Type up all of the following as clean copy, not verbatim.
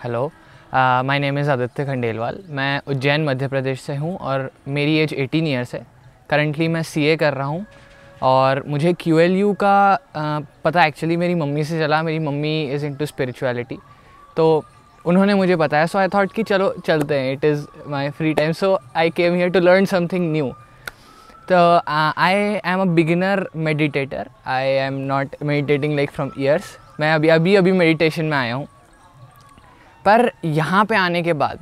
Hello, my name is Aditya Khandelwal. मैं उज्जैन मध्य प्रदेश से हूँ और मेरी एज 18 ईयर्स है। करंटली मैं सीए कर रहा हूँ और मुझे क्यूएलयू का पता एक्चुअली मेरी मम्मी से चला। मेरी मम्मी इज़ इनटू स्पिरिचुअलिटी, तो उन्होंने मुझे बताया। सो आई थॉट कि चलो चलते हैं, it is my free time, so I came here to learn something new. तो I am a beginner meditator. I am not meditating like from years. मैं अभी मेडिटेशन में आया हूँ। पर यहाँ पे आने के बाद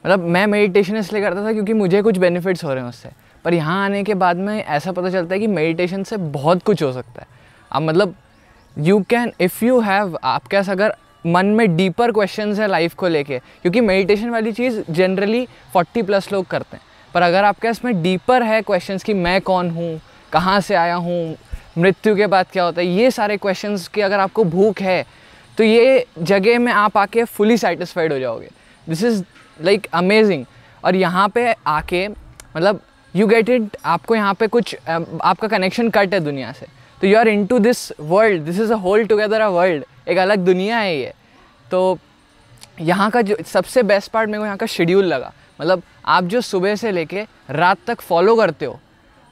मतलब मैं मेडिटेशन इसलिए करता था क्योंकि मुझे कुछ बेनिफिट्स हो रहे हैं उससे। पर यहाँ आने के बाद में ऐसा पता चलता है कि मेडिटेशन से बहुत कुछ हो सकता है। अब मतलब you can if you have आपके पास अगर मन में डीपर क्वेश्चंस है लाइफ को लेके, क्योंकि मेडिटेशन वाली चीज़ जनरली 40+ लोग करते हैं। पर अगर आपके पास में डीपर है क्वेश्चंस कि मैं कौन हूँ, कहाँ से आया हूँ, मृत्यु के बाद क्या होता है, ये सारे क्वेश्चंस की अगर आपको भूख है तो ये जगह में आप आके फुली सेटिस्फाइड हो जाओगे। This is like amazing. और यहाँ पे आके मतलब यू गेट इट, आपको यहाँ पे कुछ आपका कनेक्शन कट है दुनिया से, तो you are into this world. This is a whole together a world, एक अलग दुनिया है ये। तो यहाँ का जो सबसे बेस्ट पार्ट मेरे को यहाँ का शेड्यूल लगा। मतलब आप जो सुबह से लेके रात तक फॉलो करते हो,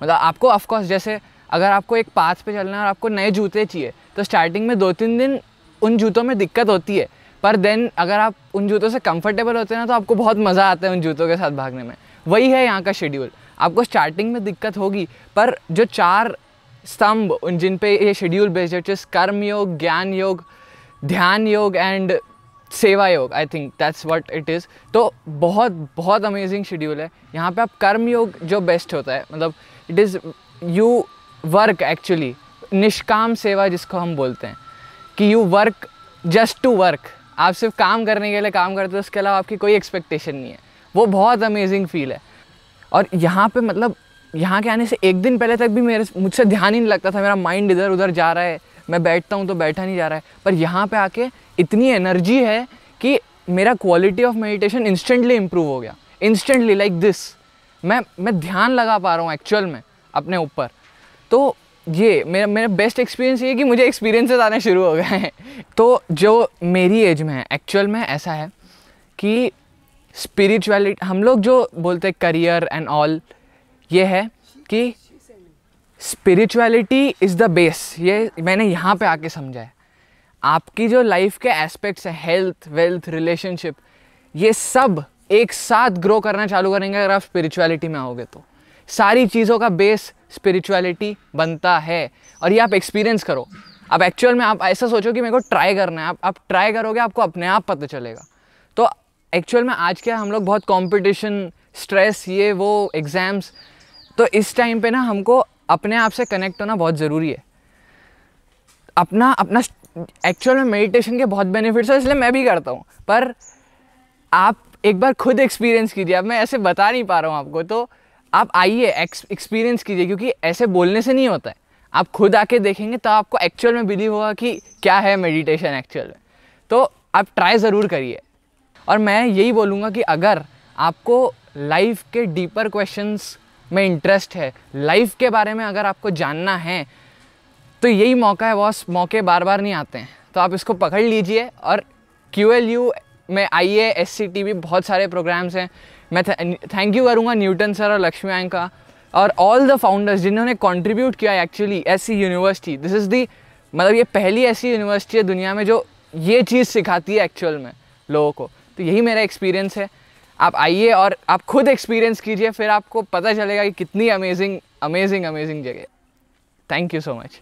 मतलब आपको ऑफकोर्स जैसे अगर आपको एक पाथ पे चलना है और आपको नए जूते चाहिए तो स्टार्टिंग में 2-3 दिन उन जूतों में दिक्कत होती है। पर देन अगर आप उन जूतों से कंफर्टेबल होते हैं ना तो आपको बहुत मज़ा आता है उन जूतों के साथ भागने में। वही है यहाँ का शेड्यूल। आपको स्टार्टिंग में दिक्कत होगी, पर जो 4 स्तंभ उन जिन पे ये शेड्यूल बेस्ड है, जैसे कर्म योग, ज्ञान योग, ध्यान योग एंड सेवा योग, I think that's what it is. तो बहुत बहुत अमेजिंग शेड्यूल है यहाँ पे। आप कर्म योग जो बेस्ट होता है, मतलब it is you work actually, निष्काम सेवा जिसको हम बोलते हैं कि you work just to work. आप सिर्फ काम करने के लिए काम करते हो, उसके अलावा आपकी कोई एक्सपेक्टेशन नहीं है। वो बहुत अमेजिंग फील है। और यहाँ पे मतलब यहाँ के आने से एक दिन पहले तक भी मुझसे ध्यान ही नहीं लगता था। मेरा माइंड इधर उधर जा रहा है, मैं बैठता हूँ तो बैठा नहीं जा रहा है। पर यहाँ पे आके इतनी एनर्जी है कि मेरा quality of meditation instantly improve हो गया। इंस्टेंटली लाइक दिस मैं ध्यान लगा पा रहा हूँ एक्चुअल में अपने ऊपर। तो ये मेरा बेस्ट एक्सपीरियंस ये कि मुझे एक्सपीरियंसेस आने शुरू हो गए हैं। तो जो मेरी एज में है एक्चुअल में ऐसा है कि स्पिरिचुअलिटी हम लोग जो बोलते हैं करियर एंड ऑल, ये है कि स्पिरिचुअलिटी इज़ द बेस। ये मैंने यहाँ पे आके समझा है। आपकी जो लाइफ के एस्पेक्ट्स हैं, हेल्थ, वेल्थ, रिलेशनशिप, ये सब एक साथ ग्रो करना चालू करेंगे अगर आप स्पिरिचुअलिटी में आओगे तो। सारी चीज़ों का बेस स्पिरिचुअलिटी बनता है और ये आप एक्सपीरियंस करो। अब एक्चुअल में आप ऐसा सोचो कि मेरे को ट्राई करना है, आप ट्राई करोगे, आपको अपने आप पता चलेगा। तो एक्चुअल में आज क्या हम लोग बहुत कंपटीशन, स्ट्रेस, ये वो, एग्ज़ाम्स, तो इस टाइम पे ना हमको अपने आप से कनेक्ट होना बहुत ज़रूरी है। अपना एक्चुअल में मेडिटेशन के बहुत बेनिफिट्स है, इसलिए मैं भी करता हूँ। पर आप एक बार खुद एक्सपीरियंस कीजिए। अब मैं ऐसे बता नहीं पा रहा हूँ आपको, तो आप आइए एक्सपीरियंस कीजिए, क्योंकि ऐसे बोलने से नहीं होता है। आप खुद आके देखेंगे तो आपको एक्चुअल में बिलीव होगा कि क्या है मेडिटेशन एक्चुअल में। तो आप ट्राई ज़रूर करिए। और मैं यही बोलूँगा कि अगर आपको लाइफ के डीपर क्वेश्चंस में इंटरेस्ट है, लाइफ के बारे में अगर आपको जानना है, तो यही मौका है बॉस। मौके बार बार नहीं आते हैं, तो आप इसको पकड़ लीजिए और क्यूएलयू में आइए। SCTV बहुत सारे प्रोग्राम्स हैं। मैं थैंक यू करूँगा न्यूटन सर और लक्ष्मी आयन का और ऑल द फाउंडर्स जिन्होंने कंट्रीब्यूट किया एक्चुअली ऐसी यूनिवर्सिटी। दिस इज़ दी मतलब ये पहली ऐसी यूनिवर्सिटी है दुनिया में जो ये चीज़ सिखाती है एक्चुअल में लोगों को। तो यही मेरा एक्सपीरियंस है। आप आइए और आप खुद एक्सपीरियंस कीजिए, फिर आपको पता चलेगा कि कितनी अमेजिंग जगह। Thank you so much.